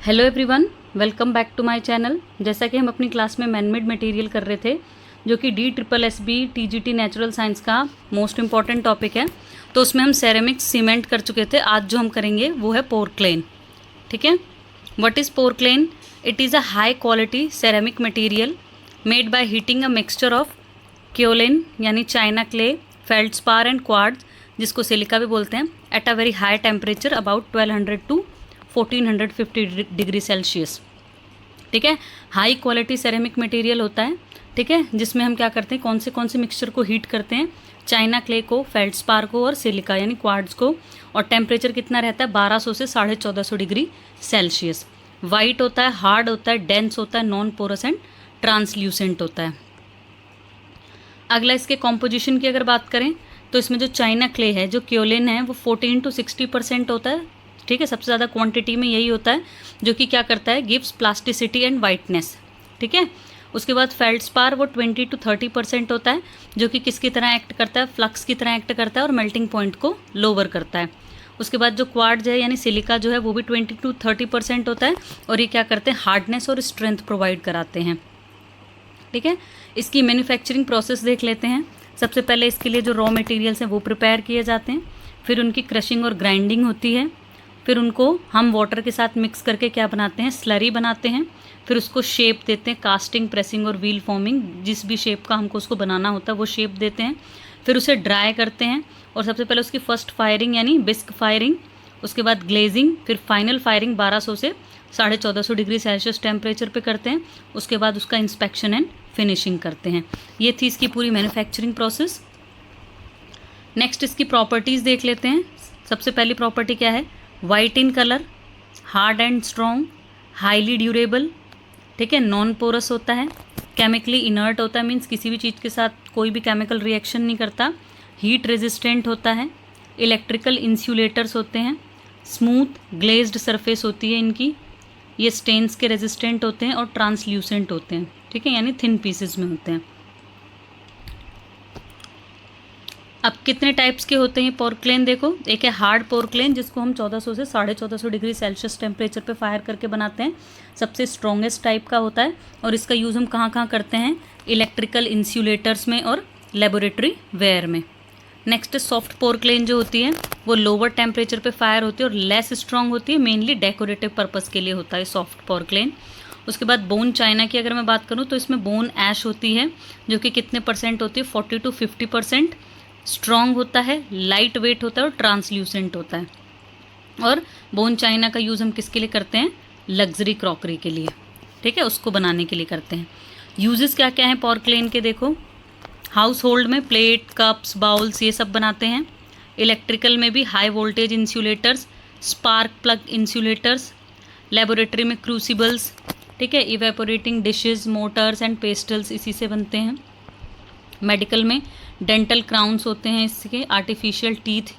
Hello everyone, welcome back to my channel. जैसा कि हम अपनी क्लास में मैनमेड मटेरियल कर रहे थे, जो कि DSSB TGT नेचुरल साइंस का मोस्ट इम्पॉर्टेंट टॉपिक है, तो उसमें हम सेरेमिक्स सीमेंट कर चुके थे। आज जो हम करेंगे वो है पोर्क्लेन। ठीक है, what is porcelain? It is a high quality ceramic material made by heating a mixture of kaolin यानी china clay, feldspar and quartz, जिसको सिलिका भी बोलते हैं, at a very high temperature about 1200 to 1450 degree Celsius. ठीक है, high quality ceramic material होता है। ठीक है, जिसमें हम क्या करते हैं, कौन से मिक्सचर को हीट करते हैं, चाइना क्ले को, फेल्डस्पार को और सिलिका यानी क्वार्ट्ज को, और टेम्परेचर कितना रहता है 1200 से 1450 डिग्री सेल्सियस। वाइट होता है, हार्ड होता है, डेंस होता है, नॉन पोरस एंड ट्रांसल्यूसेंट होता है। अगला इसके कॉम्पोजिशन की अगर बात करें तो इसमें जो चाइना क्ले है, जो क्योलिन है, वो 14 to 60% होता है। ठीक है, सबसे ज़्यादा क्वांटिटी में यही होता है, जो कि क्या करता है, गिव्स प्लास्टिसिटी एंड वाइटनेस। ठीक है, उसके बाद फेल्डस्पार वो 20 to 30% होता है, जो कि किसकी तरह एक्ट करता है, फ्लक्स की तरह एक्ट करता है और मेल्टिंग पॉइंट को लोअर करता है। उसके बाद जो क्वार्ट्ज है यानी सिलिका जो है, वो भी 20 to 30% होता है, और ये क्या करते हैं, हार्डनेस और स्ट्रेंथ प्रोवाइड कराते हैं। ठीक है, इसकी मैन्युफैक्चरिंग प्रोसेस देख लेते हैं। सबसे पहले इसके लिए जो रॉ मटेरियल्स हैं वो प्रिपेयर किए जाते हैं, फिर उनकी क्रशिंग और ग्राइंडिंग होती है, फिर उनको हम वाटर के साथ मिक्स करके क्या बनाते हैं, स्लरी बनाते हैं, फिर उसको शेप देते हैं, कास्टिंग, प्रेसिंग और व्हील फॉर्मिंग, जिस भी शेप का हमको उसको बनाना होता है वो शेप देते हैं, फिर उसे ड्राई करते हैं, और सबसे पहले उसकी फर्स्ट फायरिंग यानी बिस्क फायरिंग, उसके बाद ग्लेजिंग, फिर फाइनल फायरिंग 1200 से 1450 डिग्री सेल्सियस टेम्परेचर पे करते हैं। उसके बाद उसका इंस्पेक्शन एंड फिनिशिंग करते हैं। ये थी इसकी पूरी मैन्युफैक्चरिंग प्रोसेस। नेक्स्ट इसकी प्रॉपर्टीज़ देख लेते हैं। सबसे पहली प्रॉपर्टी क्या है, white in colour, hard and strong, highly durable. ठीक है, नॉन पोरस होता है, केमिकली इनर्ट होता है, मीन्स किसी भी चीज़ के साथ कोई भी केमिकल रिएक्शन नहीं करता, हीट रेजिस्टेंट होता है, इलेक्ट्रिकल इंसुलेटर्स होते हैं, स्मूथ ग्लेज्ड सरफेस होती है इनकी, ये स्टेन्स के रेजिस्टेंट होते हैं और ट्रांसल्यूसेंट होते हैं। ठीक है, यानी थिन पीसेस में होते हैं। अब कितने टाइप्स के होते हैं पोर्क्लेन देखो। एक है हार्ड पोर्क्लेन, जिसको हम 1400 से 1450 डिग्री सेल्सियस टेम्परेचर पे फायर करके बनाते हैं, सबसे स्ट्रॉन्गेस्ट टाइप का होता है, और इसका यूज़ हम कहाँ कहाँ करते हैं, इलेक्ट्रिकल इंसुलेटर्स में और लेबोरेटरी वेयर में। नेक्स्ट सॉफ्ट पोर्क्लेन जो होती है वो लोअर टेम्परेचर पे फायर होती है और लेस स्ट्रॉन्ग होती है, मेनली डेकोरेटिव पर्पज़ के लिए होता है सॉफ्ट पोर्क्लेन। उसके बाद बोन चाइना की अगर मैं बात करूँ तो इसमें बोन ऐश होती है, जो कि कितने परसेंट होती है, 40 to 50%, स्ट्रॉन्ग होता है, लाइट वेट होता है और ट्रांसल्यूसेंट होता है। और बोन चाइना का यूज़ हम किसके लिए करते हैं, लग्जरी क्रॉकरी के लिए। ठीक है, उसको बनाने के लिए करते हैं। यूजेस क्या क्या हैं पोर्क्लेन के देखो, हाउस होल्ड में प्लेट, कप्स, बाउल्स, ये सब बनाते हैं। इलेक्ट्रिकल में भी high voltage insulators, spark plug insulators, laboratory में क्रूसिबल्स, ठीक है, evaporating dishes, Motors and pastels इसी से बनते हैं। मेडिकल में डेंटल क्राउन्स होते हैं इसके, आर्टिफिशियल टीथ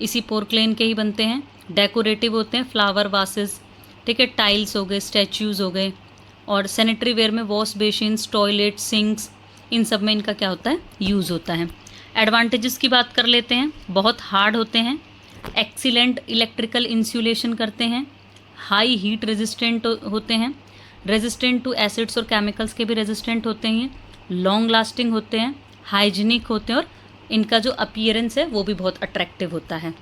इसी पोर्क्लेन के ही बनते हैं। डेकोरेटिव होते हैं फ्लावर वासेस, ठीक है, टाइल्स हो गए, स्टैच्यूज़ हो गए, और सैनिटरी वेयर में वॉश बेसिन्स, टॉयलेट, सिंक्स, इन सब में इनका क्या होता है, यूज़ होता है। एडवांटेजेस की बात कर लेते हैं। बहुत हार्ड होते हैं, एक्सीलेंट इलेक्ट्रिकल इंसुलेशन करते हैं, हाई हीट रेजिस्टेंट होते हैं, रेजिस्टेंट टू एसिड्स और केमिकल्स के भी रेजिस्टेंट होते हैं, लॉन्ग लास्टिंग होते हैं, हाइजीनिक होते हैं, और इनका जो अपीयरेंस है वो भी बहुत अट्रैक्टिव होता है।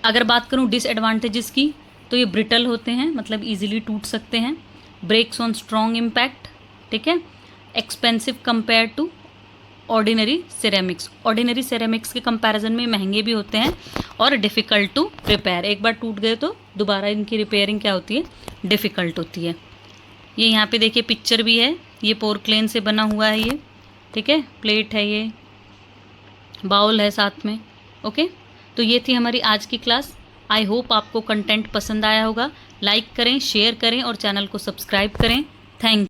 अगर बात करूँ डिसएडवांटेजेस की, तो ये ब्रिटल होते हैं, मतलब इजीली टूट सकते हैं, ब्रेक्स ऑन स्ट्रॉन्ग इम्पैक्ट, ठीक है, expensive compare to ordinary ceramics, ordinary ceramics के कंपैरिजन में महंगे भी होते हैं, और डिफ़िकल्ट टू रिपेयर, एक बार टूट गए तो दोबारा इनकी रिपेयरिंग क्या होती है, डिफ़िकल्ट होती है। ये यहाँ पे देखिए पिक्चर भी है, ये पोर्क्लेन से बना हुआ है ये, ठीक है, प्लेट है, ये बाउल है साथ में। ओके, तो ये थी हमारी आज की क्लास। आई होप आपको कंटेंट पसंद आया होगा। लाइक करें, शेयर करें और चैनल को सब्सक्राइब करें। थैंक